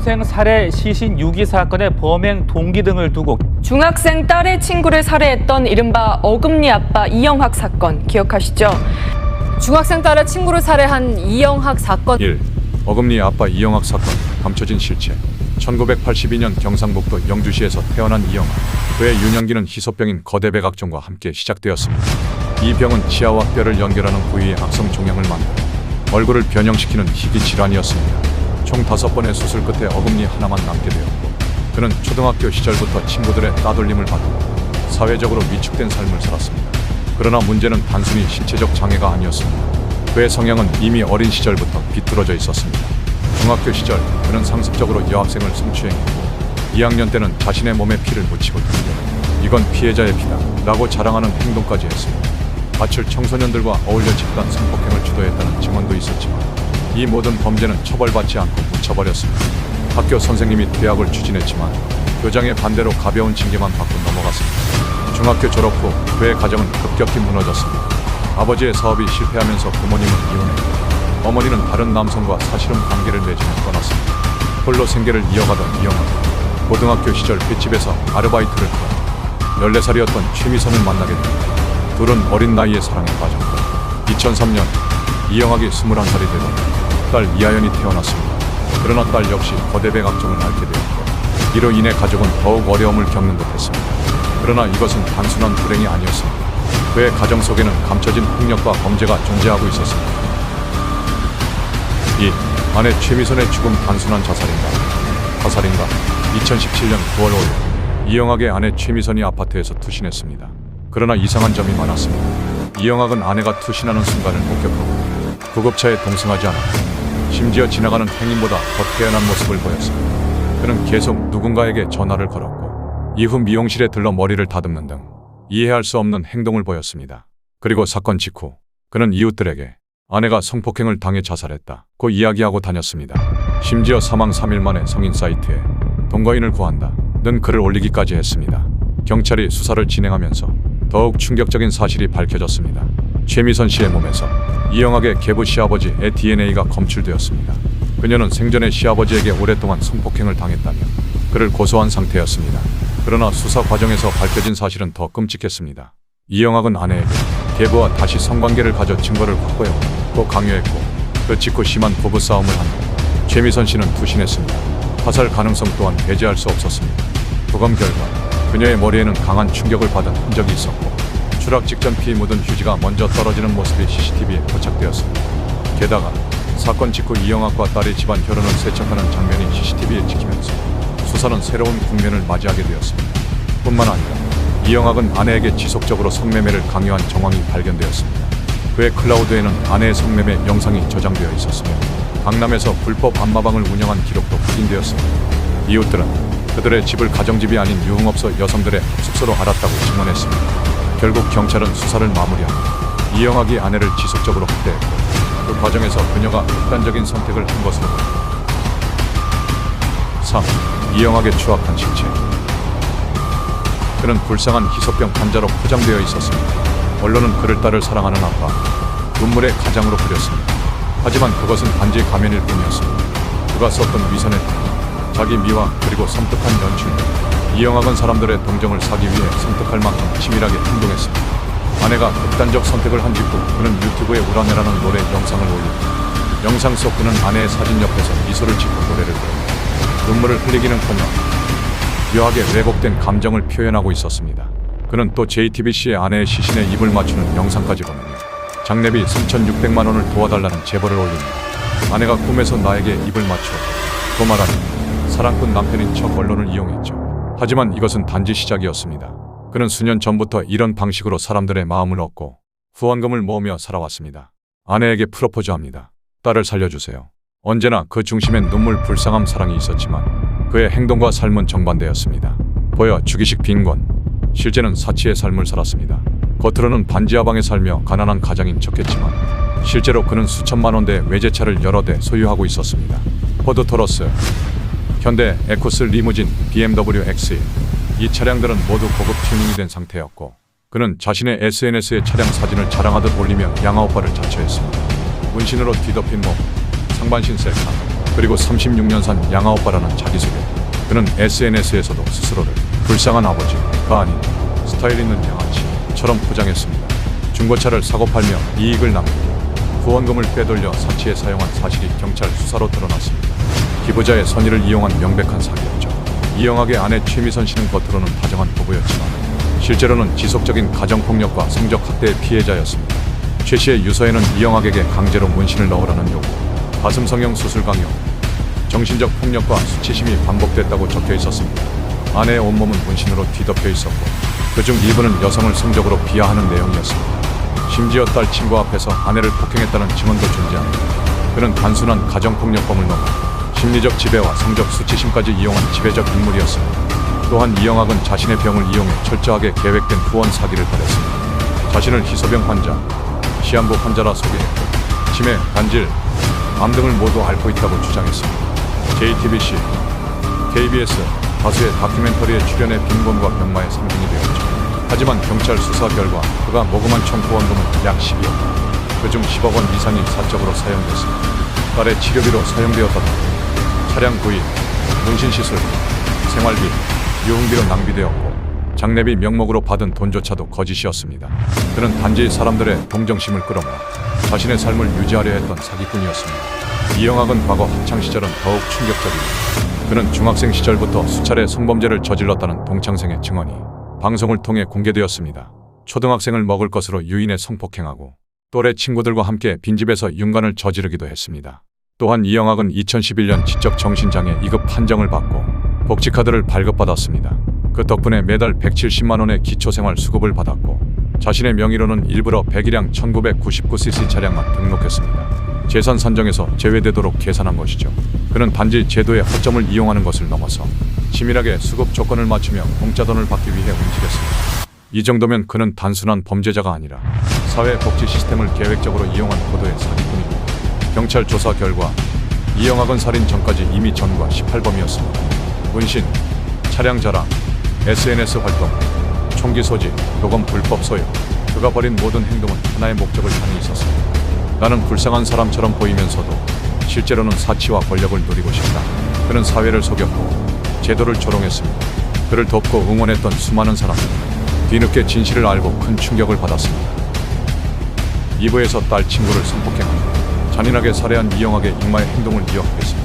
여중생 살해 시신 유기 사건의 범행 동기 등을 두고 중학생 딸의 친구를 살해했던 이른바 어금니 아빠 이영학 사건 기억하시죠? 중학생 딸의 친구를 살해한 이영학 사건. 1. 어금니 아빠 이영학 사건 감춰진 실체. 1982년 경상북도 영주시에서 태어난 이영학. 그의 유년기는 희소병인 거대 백악증과 함께 시작되었습니다. 이 병은 치아와 뼈를 연결하는 부위에 악성 종양을 만들어 얼굴을 변형시키는 희귀 질환이었습니다. 총 5번의 수술 끝에 어금니 하나만 남게 되었고, 그는 초등학교 시절부터 친구들의 따돌림을 받고 사회적으로 위축된 삶을 살았습니다. 그러나 문제는 단순히 신체적 장애가 아니었습니다. 그의 성향은 이미 어린 시절부터 비뚤어져 있었습니다. 중학교 시절 그는 상습적으로 여학생을 성추행했고 2학년 때는 자신의 몸에 피를 묻히고 등겨 이건 피해자의 피다 라고 자랑하는 행동까지 했습니다. 가출 청소년들과 어울려 집단 성폭행을 주도했다는 증언도 있었지만 이 모든 범죄는 처벌받지 않고 묻혀버렸습니다. 학교 선생님이 퇴학을 추진했지만 교장의 반대로 가벼운 징계만 받고 넘어갔습니다. 중학교 졸업 후 그의 가정은 급격히 무너졌습니다. 아버지의 사업이 실패하면서 부모님은 이혼했고 어머니는 다른 남성과 사실혼 관계를 맺으며 떠났습니다. 홀로 생계를 이어가던 이영학은 고등학교 시절 횟집에서 아르바이트를 하다 14살이었던 최미선을 만나게 됩니다. 둘은 어린 나이에 사랑에 빠졌고 2003년 이영학이 21살이 되던 딸 이하연이 태어났습니다. 그러나 딸 역시 거대 백악증을 앓게 되었고 이로 인해 가족은 더욱 어려움을 겪는 듯 했습니다. 그러나 이것은 단순한 불행이 아니었습니다. 그의 가정 속에는 감춰진 폭력과 범죄가 존재하고 있었습니다. 2. 아내 최미선의 죽음 단순한 자살인가? 화살인가? 2017년 9월 5일 이영학의 아내 최미선이 아파트에서 투신했습니다. 그러나 이상한 점이 많았습니다. 이영학은 아내가 투신하는 순간을 목격하고 구급차에 동승하지 않았고 심지어 지나가는 행인보다 더 태연한 모습을 보였습니다. 그는 계속 누군가에게 전화를 걸었고 이후 미용실에 들러 머리를 다듬는 등 이해할 수 없는 행동을 보였습니다. 그리고 사건 직후 그는 이웃들에게 아내가 성폭행을 당해 자살했다고 이야기하고 다녔습니다. 심지어 사망 3일 만에 성인 사이트에 동거인을 구한다 는 글을 올리기까지 했습니다. 경찰이 수사를 진행하면서 더욱 충격적인 사실이 밝혀졌습니다. 최미선 씨의 몸에서 이영학의 계부 시아버지의 DNA가 검출되었습니다. 그녀는 생전에 시아버지에게 오랫동안 성폭행을 당했다며 그를 고소한 상태였습니다. 그러나 수사 과정에서 밝혀진 사실은 더 끔찍했습니다. 이영학은 아내에게 계부와 다시 성관계를 가져 증거를 확보해오라고 강요했고 그 직후 심한 부부싸움을 한 후 최미선 씨는 투신했습니다. 화살 가능성 또한 배제할 수 없었습니다. 부검 결과 그녀의 머리에는 강한 충격을 받은 흔적이 있었고 추락 직전 피 묻은 휴지가 먼저 떨어지는 모습이 CCTV에 포착되었습니다. 게다가 사건 직후 이영학과 딸의 집안 혈흔을 세척하는 장면이 CCTV에 찍히면서 수사는 새로운 국면을 맞이하게 되었습니다. 뿐만 아니라 이영학은 아내에게 지속적으로 성매매를 강요한 정황이 발견되었습니다. 그의 클라우드에는 아내의 성매매 영상이 저장되어 있었으며 강남에서 불법 안마방을 운영한 기록도 확인되었습니다. 이웃들은 그들의 집을 가정집이 아닌 유흥업소 여성들의 숙소로 알았다고 증언했습니다. 결국 경찰은 수사를 마무리하고 이영학이 아내를 지속적으로 학대했고 그 과정에서 그녀가 극단적인 선택을 한 것으로 보입니다. 3. 이영학의 추악한 실체. 그는 불쌍한 희소병 환자로 포장되어 있었습니다. 언론은 그를 딸을 사랑하는 아빠, 눈물의 가장으로 그렸습니다. 하지만 그것은 단지 가면일 뿐이었습니다. 그가 썼던 위선의 태도, 자기 미화 그리고 섬뜩한 연출. 이영학은 사람들의 동정을 사기 위해 섬뜩할 만큼 치밀하게 행동했습니다. 아내가 극단적 선택을 한 직후 그는 유튜브에 우라네라는 노래 영상을 올립니다. 영상 속 그는 아내의 사진 옆에서 미소를 짓고 노래를 부릅니다. 눈물을 흘리기는커녕 묘하게 왜곡된 감정을 표현하고 있었습니다. 그는 또 JTBC의 아내의 시신에 입을 맞추는 영상까지 보내며 장례비 3,600만 원을 도와달라는 제보를 올립니다. 아내가 꿈에서 나에게 입을 맞추었고 또 말하니 사랑꾼 남편인 척 언론을 이용했죠. 하지만 이것은 단지 시작이었습니다. 그는 수년 전부터 이런 방식으로 사람들의 마음을 얻고 후원금을 모으며 살아왔습니다. 아내에게 프로포즈합니다. 딸을 살려주세요. 언제나 그 중심엔 눈물 불쌍함 사랑이 있었지만 그의 행동과 삶은 정반대였습니다. 보여 주기식 빈곤, 실제는 사치의 삶을 살았습니다. 겉으로는 반지하방에 살며 가난한 가장인 척했지만 실제로 그는 수천만 원대의 외제차를 여러 대 소유하고 있었습니다. 포드 토러스, 현대 에코스 리무진, BMW X1. 이 차량들은 모두 고급 튜닝이 된 상태였고 그는 자신의 SNS에 차량 사진을 자랑하듯 올리며 양아오빠를 자처했습니다. 문신으로 뒤덮인 몸, 상반신 셀카, 그리고 36년산 양아오빠라는 자기소개. 그는 SNS에서도 스스로를 불쌍한 아버지가 아닌 스타일 있는 양아치처럼 포장했습니다. 중고차를 사고 팔며 이익을 남기고 후원금을 빼돌려 사치에 사용한 사실이 경찰 수사로 드러났습니다. 기부자의 선의를 이용한 명백한 사기였죠. 이영학의 아내 최미선 씨는 겉으로는 다정한 부부였지만 실제로는 지속적인 가정폭력과 성적학대의 피해자였습니다. 최 씨의 유서에는 이영학에게 강제로 문신을 넣으라는 요구, 가슴 성형 수술 강요, 정신적 폭력과 수치심이 반복됐다고 적혀 있었습니다. 아내의 온몸은 문신으로 뒤덮여 있었고 그중 일부는 여성을 성적으로 비하하는 내용이었습니다. 심지어 딸 친구 앞에서 아내를 폭행했다는 증언도 존재합니다. 그는 단순한 가정폭력범을 넘어 심리적 지배와 성적 수치심까지 이용한 지배적 인물이었습니다. 또한 이영학은 자신의 병을 이용해 철저하게 계획된 후원 사기를 벌였습니다. 자신을 희소병 환자, 시한부 환자라 소개했고 치매, 간질, 암 등을 모두 앓고 있다고 주장했습니다. JTBC, KBS, 다수의 다큐멘터리에 출연해 빈곤과 병마의 상징이 되었죠. 하지만 경찰 수사 결과 그가 모금한 총 후원금은 약 10억 원, 그중 10억 원 이상이 사적으로 사용됐습니다. 딸의 치료비로 사용되었다던 차량 구입, 문신시술, 생활비, 유흥비로 낭비되었고 장례비 명목으로 받은 돈조차도 거짓이었습니다. 그는 단지 사람들의 동정심을 끌어모아 자신의 삶을 유지하려 했던 사기꾼이었습니다. 이영학은 과거 학창시절은 더욱 충격적입니다. 그는 중학생 시절부터 수차례 성범죄를 저질렀다는 동창생의 증언이 방송을 통해 공개되었습니다. 초등학생을 먹을 것으로 유인해 성폭행하고 또래 친구들과 함께 빈집에서 윤관을 저지르기도 했습니다. 또한 이영학은 2011년 지적 정신장애 2급 판정을 받고 복지카드를 발급받았습니다. 그 덕분에 매달 170만 원의 기초생활 수급을 받았고 자신의 명의로는 일부러 100일량 1999cc 차량만 등록했습니다. 재산 산정에서 제외되도록 계산한 것이죠. 그는 단지 제도의 허점을 이용하는 것을 넘어서 치밀하게 수급 조건을 맞추며 공짜 돈을 받기 위해 움직였습니다. 이 정도면 그는 단순한 범죄자가 아니라 사회복지 시스템을 계획적으로 이용한 고도의 사기꾼입니다. 경찰 조사 결과 이영학은 살인 전까지 이미 전과 18범이었습니다. 문신, 차량 자랑, SNS 활동, 총기 소지, 도검 불법 소유, 그가 벌인 모든 행동은 하나의 목적을 향해 있었습니다. 나는 불쌍한 사람처럼 보이면서도 실제로는 사치와 권력을 누리고 싶다. 그는 사회를 속였고 제도를 조롱했습니다. 그를 돕고 응원했던 수많은 사람들은 뒤늦게 진실을 알고 큰 충격을 받았습니다. 2부에서 딸 친구를 성폭행하고 잔인하게 살해한 이영학의 ikma의 행동을 이어가겠습니다.